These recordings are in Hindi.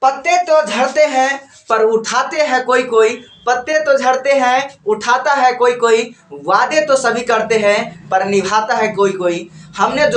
पत्ते तो झड़ते हैं पर उठाते हैं कोई कोई, पत्ते तो झड़ते हैं उठाता है कोई कोई, वादे तो सभी करते हैं पर निभाता है कोई कोई। हमने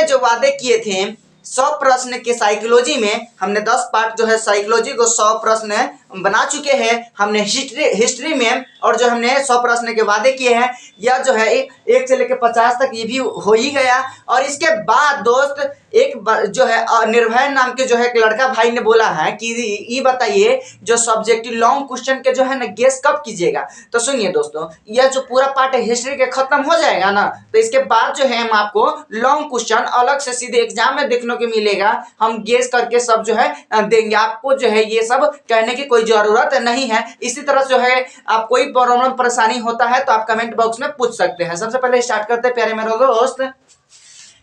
जो वादे किए थे 100 प्रश्न के साइकोलॉजी में, हमने 10 पार्ट जो है साइकोलॉजी को 100 प्रश्न बना चुके हैं हमने हिस्ट्री में, और जो हमने 100 प्रश्न के वादे किए हैं यह जो है 1 से लेकर 50 तक ये भी हो ही गया। और इसके बाद दोस्त एक जो है निर्भय नाम के जो है एक लड़का भाई ने बोला है कि ये बताइए जो सब्जेक्टिव लॉन्ग क्वेश्चन के जो है ना गेस कब कीजिएगा। तो सुनिए दोस्तों, यह जो पूरा पार्ट है हिस्ट्री के खत्म हो जाएगा ना, तो इसके बाद जो है हम आपको लॉन्ग क्वेश्चन अलग से सीधे एग्जाम में देखने को मिलेगा, हम गेस करके सब जो है देंगे आपको। जो है ये सब कहने की कोई जरूरत नहीं है। इसी तरह जो है आप कोई प्रॉब्लम परेशानी होता है तो आप कमेंट बॉक्स में पूछ सकते हैं। सबसे पहले स्टार्ट करते हैं प्यारे मेरे दोस्त।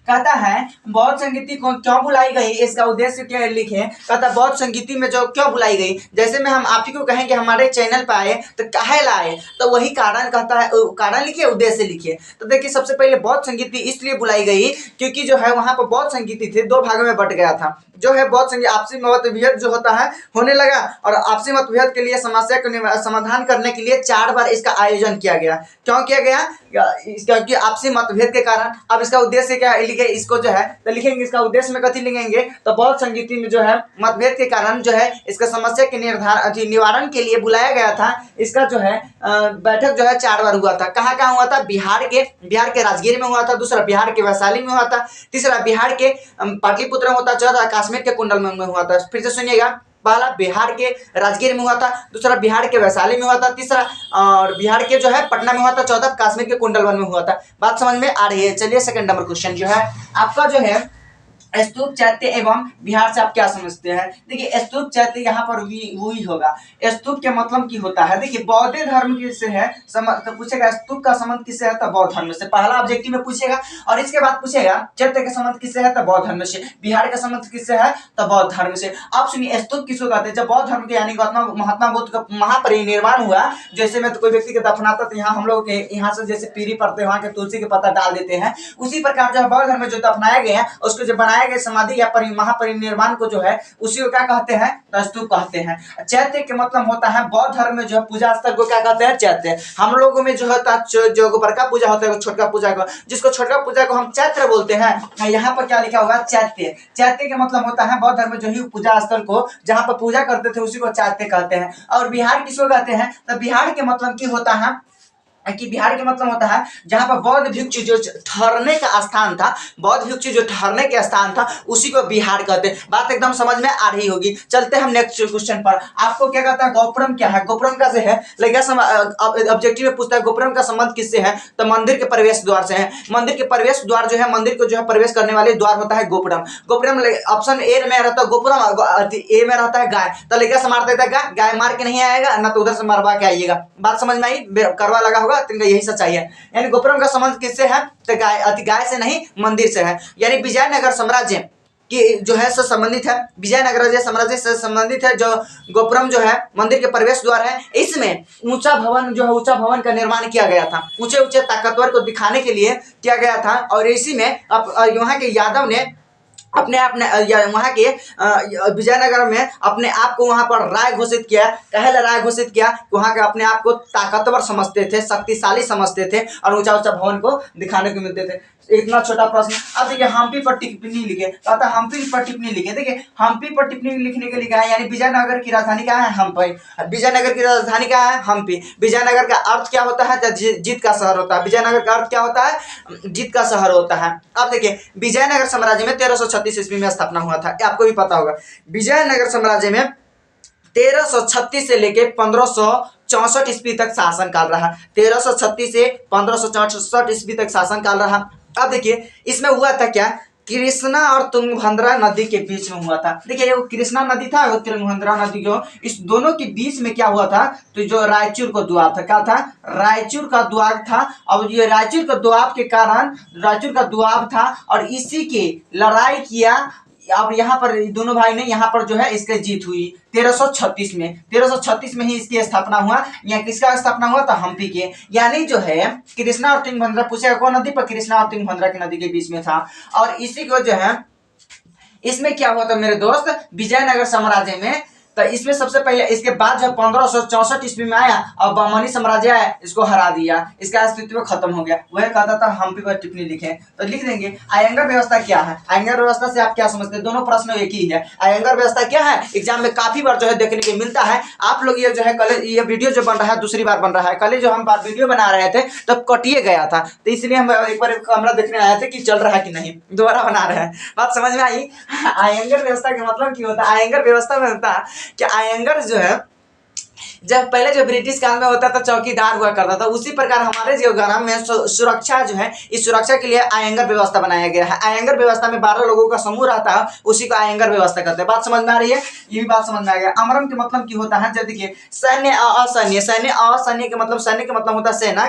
कहता है बौद्ध संगीति को क्यों बुलाई गई, इसका उद्देश्य क्या लिखे। कहता है बौद्ध संगीति में जो क्यों बुलाई गई, जैसे में हम आप ही को कहें कि हमारे चैनल पर आए तो काहे लाए, तो वही कारण कहता है, कारण लिखिए उद्देश्य लिखिए। तो देखिए सबसे पहले बौद्ध संगीति इसलिए बुलाई गई क्योंकि जो है वहां पर बौद्ध संगीति थे 2 भागों में बट गया था। जो है बौद्ध संगीत आपसी मतभेद जो होता है होने लगा, और आपसी मतभेद के लिए समस्या को समाधान करने के लिए 4 बार इसका आयोजन किया गया। क्यों किया गया, क्योंकि आपसी मतभेद के कारण। अब इसका उद्देश्य क्या लिखे, इसको जो है तो लिखेंगे इसका उद्देश्य में कथी लिखेंगे, तो बौद्ध संगीति में जो है मतभेद के कारण जो है इसका समस्या के निवारण के लिए बुलाया गया था। इसका जो है बैठक जो है 4 बार हुआ था। कहाँ कहाँ हुआ था, बिहार के राजगीर में हुआ था, दूसरा बिहार के वैशाली में हुआ था, तीसरा बिहार के पाटलिपुत्र में हुआ था, चौथा कश्मीर के कुंडल में हुआ था। फिर से सुनिएगा, पहला बिहार के राजगीर में हुआ था, दूसरा बिहार के वैशाली में हुआ था, तीसरा और बिहार के जो है पटना में हुआ था, चौथा कश्मीर के कुंडलवन में हुआ था। बात समझ में आ रही है। चलिए सेकंड नंबर क्वेश्चन जो है आपका जो है स्तूप चैत्य एवं बिहार से आप क्या समझते हैं। देखिए स्तूप चैत्य यहाँ पर वही होगा। स्तूप के मतलब की होता है, देखिए बौद्ध धर्म किससे है तो पूछेगा स्तूप का संबंध किससे है तो बौद्ध धर्म से, पहला ऑब्जेक्टिव में पूछेगा। और इसके बाद पूछेगा चैत्य का संबंध किससे है तो बौद्ध धर्म से, बिहार का संबंध किससे है तो बौद्ध धर्म से। आप सुनिए स्तूप किसको कहते हैं, जब बौद्ध धर्म के यानी महात्मा बुद्ध का महापरिनिर्वाण हुआ, जैसे में तो कोई व्यक्ति के दफनाता तो यहाँ हम लोग यहाँ से जैसे पीरी पड़ते हैं वहां के तुलसी के पत्ता डाल देते हैं, उसी प्रकार जो बौद्ध धर्म में जो दफनाया गया है उसको जो बनाया गया समाधि या महापरिनिर्वाण को जो है उसी को क्या कहते हैं तो स्तूप कहते हैं। चैत्य के मतलब होता है बौद्ध धर्म में जो है पूजा स्थल को क्या कहते हैं चैत्य। हम लोगों में जो होता है जो बड़का पूजा होता है छोटका पूजा को, जिसको छोटका पूजा को हम चैत्र बोलते हैं, यहाँ पर क्या लिखा हुआ चैत्य। चैत्य का मतलब होता है बौद्ध धर्म में जो ही पूजा स्थल को जहाँ पर पूजा करते थे उसी को चैत्य कहते हैं। और बिहार किसको कहते हैं तो बिहार के मतलब की होता है कि बिहार के मतलब होता है जहां पर बौद्ध भिक्षु जो ठहरने का स्थान था, बौद्ध भिक्षु जो ठहरने का स्थान था उसी को बिहार कहते हैं। बात एकदम समझ में आ रही होगी। चलते हम नेक्स्ट क्वेश्चन पर। आपको क्या कहता है गोपुरम क्या है, गोपुरम का से है ऑब्जेक्टिव में पूछता है गोपुरम का संबंध किससे है तो मंदिर के प्रवेश द्वार से है। मंदिर के प्रवेश द्वार जो है मंदिर को जो है प्रवेश करने वाले द्वार होता है गोपुरम। गोपुरम ऑप्शन ए में रहता है गोपुरम, ए में रहता है गाय, तो लेकर से मार देता है गाय मार के नहीं आएगा ना तो उधर से मरवा के आइएगा। बात समझ में आई, करवा लगा होगा तो यही सच्चाई है। यानी गोपुरम का संबंध किससे है तो गाय से नहीं मंदिर से है। यानी विजयनगर साम्राज्य की जो है संबंधित है, विजयनगर साम्राज्य से संबंधित है जो गोपुरम जो है मंदिर के प्रवेश द्वार है। इसमें ऊंचा भवन जो है ऊंचा भवन का निर्माण किया गया था, ऊंचे ऊंचे ताकतवर को दिखाने के लिए किया गया था। और इसी में यहाँ के यादव ने अपने वहाँ के विजयनगर में अपने आप को वहाँ पर राय घोषित किया। पहले राय घोषित किया वहाँ के अपने आप को ताकतवर समझते थे, शक्तिशाली समझते थे और ऊंचा ऊंचा भवन को दिखाने को मिलते थे। इतना छोटा प्रश्न। अब देखिए हम्पी पर टिप्पणी लिखे, कहता हम्पी पर टिप्पणी लिखे। देखिए हम्पी पर टिप्पणी लिखने के लिए है यानी विजयनगर की राजधानी क्या है हम्पी, विजयनगर की राजधानी क्या है हम्पी। विजयनगर का अर्थ क्या होता है जीत का शहर होता है, विजयनगर का अर्थ क्या होता है जीत का शहर होता है। अब देखिए विजयनगर साम्राज्य में 1336 ईस्वी में स्थापना हुआ था, आपको भी पता होगा। विजयनगर साम्राज्य में 1336 से लेके 1564 ईस्वी तक शासन काल रहा। 1336 से 1564 ईस्वी तक शासन काल रहा। अब देखिए इसमें हुआ था क्या, कृष्णा और तुंगभद्रा नदी के बीच में हुआ था। देखिए वो कृष्णा नदी था और तुंगभद्रा नदी को इस दोनों के बीच में क्या हुआ था तो जो रायचूर का दुआब था, क्या था रायचूर का दुआब था। अब ये रायचूर का दुआब के कारण रायचूर का दुआब था और इसी की लड़ाई किया। अब यहाँ पर दोनों भाई ने यहाँ पर जो है इसकी जीत हुई 1336 में। 1336 में ही इसकी स्थापना हुआ। यहाँ किसका स्थापना हुआ था हम्पी के। यानी जो है कृष्णा और तुंगभद्रा पूछेगा कौन नदी पर, कृष्णा और तुंगभद्रा की नदी के बीच में था। और इसी को जो है इसमें क्या हुआ था मेरे दोस्त, विजयनगर साम्राज्य में। तो इसमें सबसे पहले, इसके बाद जब 1564 ईस्वी में आया और बहमनी साम्राज्य आया, इसको हरा दिया, इसका अस्तित्व खत्म हो गया। वह कहता था हम भी पर टिप्पणी लिखें, तो लिख देंगे। अयंगर व्यवस्था क्या है? अयंगर व्यवस्था से आप क्या समझते हैं? दोनों प्रश्न एक ही है। अयंगर व्यवस्था क्या है, एग्जाम में काफी बार जो है देखने को मिलता है। आप लोग ये जो है कल ये वीडियो जो बन रहा है दूसरी बार बन रहा है, कल जो हम वीडियो बना रहे थे तब कटिए गया था, तो इसलिए हम एक बार कैमरा देखने आए थे कि चल रहा है कि नहीं, दोबारा बना रहे हैं। बात समझ में आई? अयंगर व्यवस्था का मतलब क्या होता है? अयंगर व्यवस्था में होता है कि अयंगर जो है, जब पहले जो ब्रिटिश काल में होता था चौकीदार हुआ करता था, उसी प्रकार हमारे जो ग्राम में सुरक्षा जो है, इस सुरक्षा के लिए अयंगर व्यवस्था बनाया गया है। अयंगर व्यवस्था में 12 लोगों का समूह रहता है, उसी को अयंगर व्यवस्था कहते हैं। बात समझ में आ रही है? ये भी बात समझ में आ गया। अमरम के मतलब क्या होता है? जब देखिए सैन्य असैन्य, सैन्य असैन्य के मतलब, सैन्य का मतलब होता है सेना,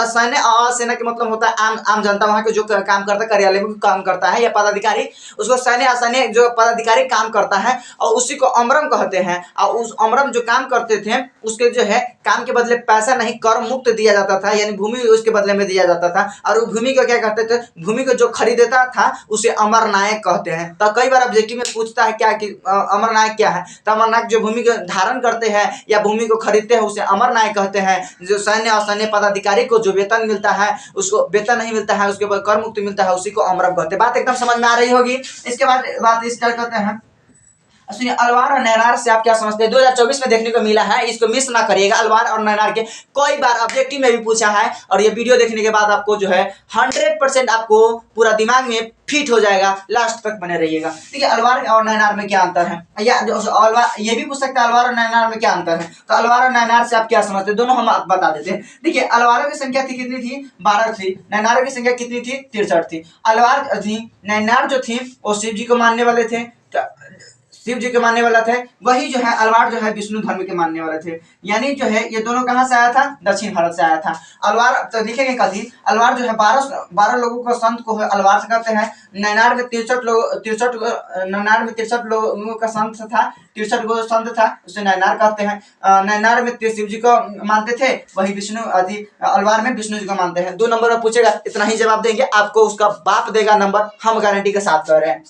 सैन्य असेना के मतलब होता है आम जनता, वहां के जो काम करता है, कार्यालय में काम करता है या पदाधिकारी, उसको सैन्य असैन्य जो पदाधिकारी काम करता है, और उसी को अमरम कहते हैं। और उस अमरम जो काम करते थे उसके जो है काम के बदले पैसा नहीं, कर मुक्त दिया जाता था, यानी भूमि उसके बदले में दिया जाता था। और वो भूमि को क्या करते थे? भूमि को जो खरीदता था उसे अमर नायक कहते हैं। तो कई बार ऑब्जेक्टिव में पूछता है क्या कि अमर नायक क्या है, तो अमर नायक जो भूमि को धारण करते हैं या भूमि को खरीदते हैं उसे अमर नायक कहते हैं। जो सैन्य और सैन्य पदाधिकारी को जो वेतन मिलता है, उसको वेतन नहीं मिलता है, उसके बाद कर मुक्ति मिलता है, उसी को अमरम कहते हैं। बात एकदम समझ में आ रही होगी। इसके बाद बात इस क्या कहते हैं, सुनिए, अलवार और नैनार से आप क्या समझते हैं? 2024 में देखने को मिला है, इसको मिस ना करिएगा। अलवार और नैनार के कई बार ऑब्जेक्टिव में भी पूछा है, और ये वीडियो देखने के बाद आपको जो है 100% आपको पूरा दिमाग में फिट हो जाएगा। लास्ट तक बने रहिएगा। ठीक है, अलवार और नैनार में क्या अंतर है, या अलवार ये भी पूछ सकते हैं अलवार और नैनार में क्या अंतर है। तो अलवार और नैनार से आप क्या समझते हैं, दोनों हम आप बता देते हैं। देखिए, अलवारों की संख्या थी कितनी थी? 12 थी। नैनारों की संख्या कितनी थी? 63 थी। अलवार थी, नैनार जो थी वो शिव जी को मानने वाले थे, शिव जी के मानने वाला थे। वही जो है अलवार जो है विष्णु धर्म के मानने वाले थे। यानी जो है ये दोनों कहाँ से आया था? दक्षिण भारत से आया था। अलवार तो लिखेंगे कभी, अलवार जो है 12 लोगों को संत को है अलवार से कहते हैं। नैनार में 63 लोगों का संत था, 63 गो संत था, उसे नैनार कहते हैं। नैनार में शिव जी को मानते थे, वही विष्णु आदि अलवार में विष्णु जी को मानते हैं। 2 नंबर में पूछेगा, इतना ही जवाब देंगे, आपको उसका बाप देगा नंबर, हम गारंटी के साथ कह रहे हैं।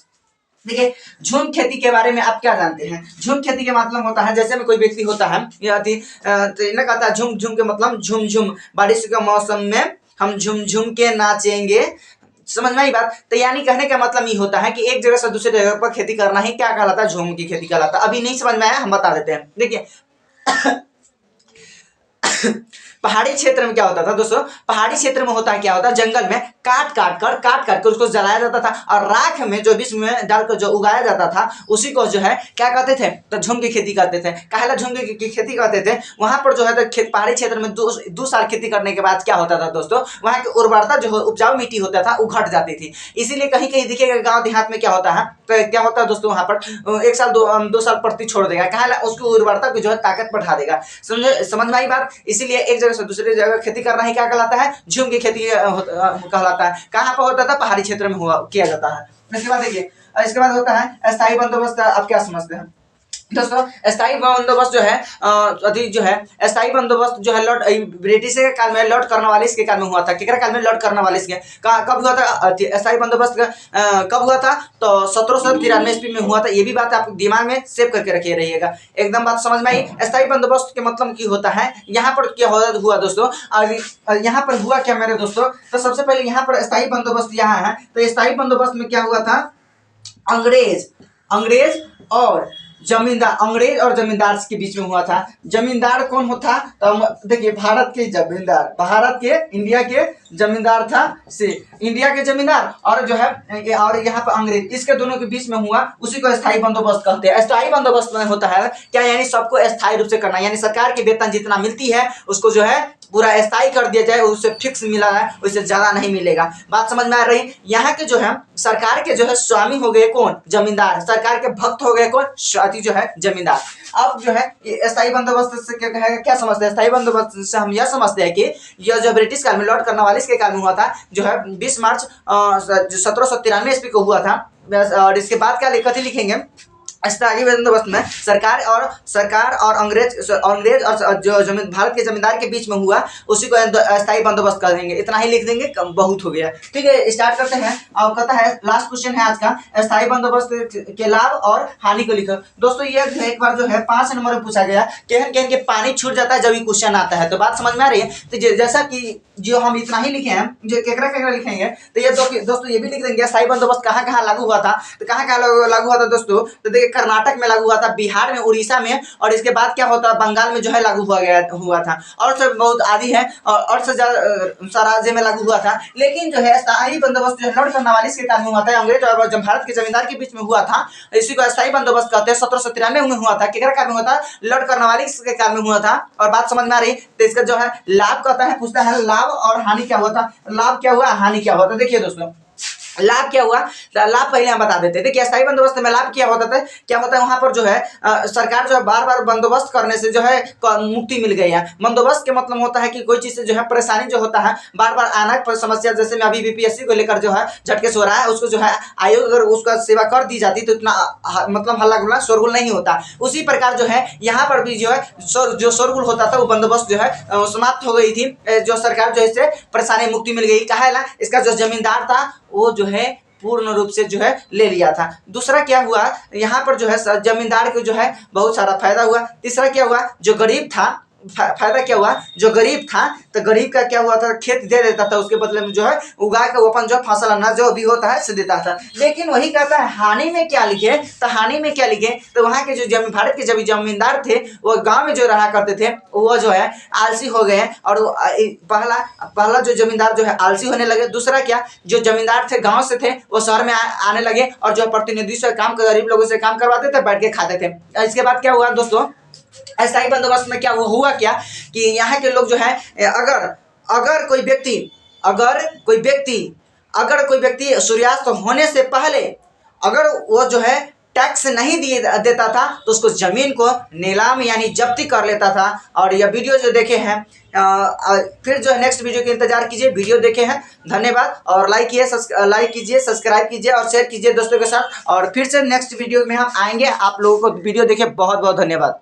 देखिए, झूम खेती के बारे में आप क्या जानते हैं? झूम खेती का मतलब होता है, जैसे में कोई व्यक्ति होता है, यह कहता है झूम झूम के मतलब झूम झूम, बारिश के मौसम में हम झूम झूम के नाचेंगे। समझ में आई बात? तो यानी कहने का मतलब ये होता है कि एक जगह से दूसरे जगह पर खेती करना ही क्या कहलाता है? झूम की खेती कहलाता है। अभी नहीं समझ में आया, हम बता देते हैं। देखिए पहाड़ी क्षेत्र में क्या होता था दोस्तों? पहाड़ी क्षेत्र में होता है क्या होता है, जंगल में काट काट कर उसको जलाया जाता था, और राख में जो बीच में डालकर जो उगाया जाता था उसी को जो है क्या कहते थे? तो झूम की खेती करते थे। काहेला झूम की खेती करते थे? वहां पर जो है तो पहाड़ी क्षेत्र में 2 साल खेती करने के बाद क्या होता था दोस्तों? वहां की उर्वरता जो उपजाऊ मिट्टी होता था वो घट जाती थी। इसीलिए कहीं कहीं देखिएगा गाँव देहात में क्या होता है, तो क्या होता है दोस्तों, वहां पर 1 साल 2 साल प्रति छोड़ देगा, काहेला उसकी उर्वरता को जो है ताकत बढ़ा देगा। समझ में आई बात? इसीलिए एक जगह से दूसरी जगह खेती करना ही क्या कहलाता है? झूम की खेती कहलाता है। कहाँ पर होता था? पहाड़ी क्षेत्र में हुआ किया जाता है। इसके बाद देखिए, इसके बाद होता है अस्थायी बंदोबस्त। आप क्या समझते हैं दोस्तों? अस्थायी बंदोबस्त जो है अधिक जो है अस्थायी बंदोबस्त जो है लॉर्ड ब्रिटिश के काल में, लॉर्ड कॉर्नवालिस के काल में हुआ था। किसके काल में? लॉर्ड कॉर्नवालिस के। कब हुआ था अस्थायी बंदोबस्त? कब हुआ था? तो 1793 ईस्वी में हुआ था। ये भी बात आप दिमाग में सेव करके रखिए रहिएगा, एकदम बात समझ में आई। अस्थायी बंदोबस्त के मतलब की होता है, यहाँ पर क्या हुआ दोस्तों? यहाँ पर हुआ क्या मेरे दोस्तों? तो सबसे पहले यहाँ पर अस्थायी बंदोबस्त यहाँ है, तो अस्थायी बंदोबस्त में क्या हुआ था? अंग्रेज और जमींदार, अंग्रेज और जमींदार के बीच में हुआ था। जमींदार कौन होता? तो देखिए, भारत के जमींदार, भारत के इंडिया के जमींदार था से इंडिया के जमींदार, और जो है और यहाँ पर अंग्रेज, इसके दोनों के बीच में हुआ, उसी को स्थायी बंदोबस्त कहते हैं। स्थायी बंदोबस्त में होता है क्या? यानी सबको स्थायी रूप से करना, यानी सरकार की वेतन जितना मिलती है उसको जो है पूरा स्थायी कर दिया जाए, उससे फिक्स मिला है, उससे ज्यादा नहीं मिलेगा। बात समझ में आ रही? यहाँ के जो है सरकार के जो है स्वामी हो गए कौन? जमींदार। सरकार के भक्त हो गए कौन? स्वाति जो है जमींदार। अब जो है स्थायी बंदोबस्त से क्या समझते हैं? स्थायी बंदोबस्त से हम यह समझते हैं कि यह जो ब्रिटिश काल में, लॉर्ड कॉर्नवालिस के काल में हुआ था, जो है 20 मार्च 1793 ईस्वी को हुआ था। और इसके बाद क्या कथी लिखेंगे? स्थायी बंदोबस्त में सरकार और अंग्रेज और जो भारत के जमींदार के बीच में हुआ उसी को स्थायी बंदोबस्त कर देंगे। इतना ही लिख देंगे, बहुत हो गया। ठीक है, स्टार्ट करते हैं। अब कहता है लास्ट क्वेश्चन है आज का, स्थायी बंदोबस्त के लाभ और हानि को लिखो। दोस्तों ये एक बार जो है 5 नंबर में पूछा गया, कहन कहन के पानी छूट जाता है जब ये क्वेश्चन आता है। तो बात समझ में आ रही है? तो जैसा कि जो हम इतना ही लिखे हैं, जो केकरा केकरा लिखेंगे तो ये दोस्तों ये भी लिख देंगे स्थायी बंदोबस्त कहाँ कहाँ लागू हुआ था। तो कहाँ कहाँ लागू हुआ था दोस्तों? तो देखिए कर्नाटक में लागू हुआ था, बिहार में, उड़ीसा में, और इसके बाद क्या होता है बंगाल में जो है लागू हुआ था। और सब बहुत आदि है और से ज्यादा राज्य में लागू हुआ था। लेकिन जो है स्थायी बंदोबस्त जो है लॉर्ड कॉर्नवालिस के कारण हुआ था, अंग्रेज और भारत के जमींदार के बीच में हुआ था। इसी को स्थायी बंदोबस्त कहते हैं। 1793 में हुआ था। केकरा कारण हुआ था? लॉर्ड कॉर्नवालिस के कारण हुआ था। और बात समझ में आ रही? तो इसका जो है लाभ कहता है, पूछता है लाभ और हानि क्या हुआ था। लाभ क्या हुआ, हानि क्या हुआ था? देखिए दोस्तों लाभ क्या हुआ, लाभ पहले हम बता देते हैं। देखिए स्थायी बंदोबस्त में लाभ क्या होता था, क्या होता है वहां पर जो है सरकार जो है बार बार बंदोबस्त करने से जो है मुक्ति मिल गई है। बंदोबस्त के मतलब होता है कि कोई चीज से जो है परेशानी जो होता है बार बार आना पर समस्या, जैसे में अभी बीपीएससी को लेकर जो है झटके से हो रहा है, उसको जो है आयोग अगर उसका सेवा कर दी जाती तो इतना मतलब हल्ला गुल्ला शोरगुल नहीं होता। उसी प्रकार जो है यहाँ पर भी जो है जो शोरगुल होता था वो बंदोबस्त जो है समाप्त हो गई थी। जो सरकार जो है इससे परेशानी मुक्ति मिल गई। कहा है इसका जो जमींदार था वो जो है पूर्ण रूप से जो है ले लिया था। दूसरा क्या हुआ, यहाँ पर जो है जमींदार को जो है बहुत सारा फायदा हुआ। तीसरा क्या हुआ, जो गरीब था फायदा क्या हुआ, जो गरीब था तो गरीब का क्या हुआ था, खेत दे देता था, उसके बदले में जो है उगा के वो अपन जो फसल अनाज जो भी होता है से देता था। लेकिन वही कहता है हानि में क्या लिखे, तो हानि में क्या लिखे, तो वहाँ के जो भारत के जब जमींदार थे वो गाँव में जो रहा करते थे वो जो है आलसी हो गए। और पहला जो जमींदार जो है आलसी होने लगे। दूसरा क्या, जो जमींदार थे गाँव से थे वो शहर में आने लगे और जो प्रतिनिधि से काम गरीब लोगों से काम करवाते थे, बैठ के खाते थे। इसके बाद क्या हुआ दोस्तों, स्थायी बंदोबस्त में क्या हुआ क्या कि यहाँ के लोग जो है अगर कोई व्यक्ति सूर्यास्त होने से पहले अगर वो जो है टैक्स नहीं देता था तो उसको जमीन को नीलाम यानी जब्ती कर लेता था। और यह वीडियो जो देखे हैं फिर जो है नेक्स्ट वीडियो के इंतजार कीजिए। वीडियो देखे हैं धन्यवाद, और लाइक कीजिए, सब्सक्राइब कीजिए और शेयर कीजिए दोस्तों के साथ। और फिर से नेक्स्ट वीडियो में हम आएंगे। आप लोगों को वीडियो देखे बहुत बहुत धन्यवाद।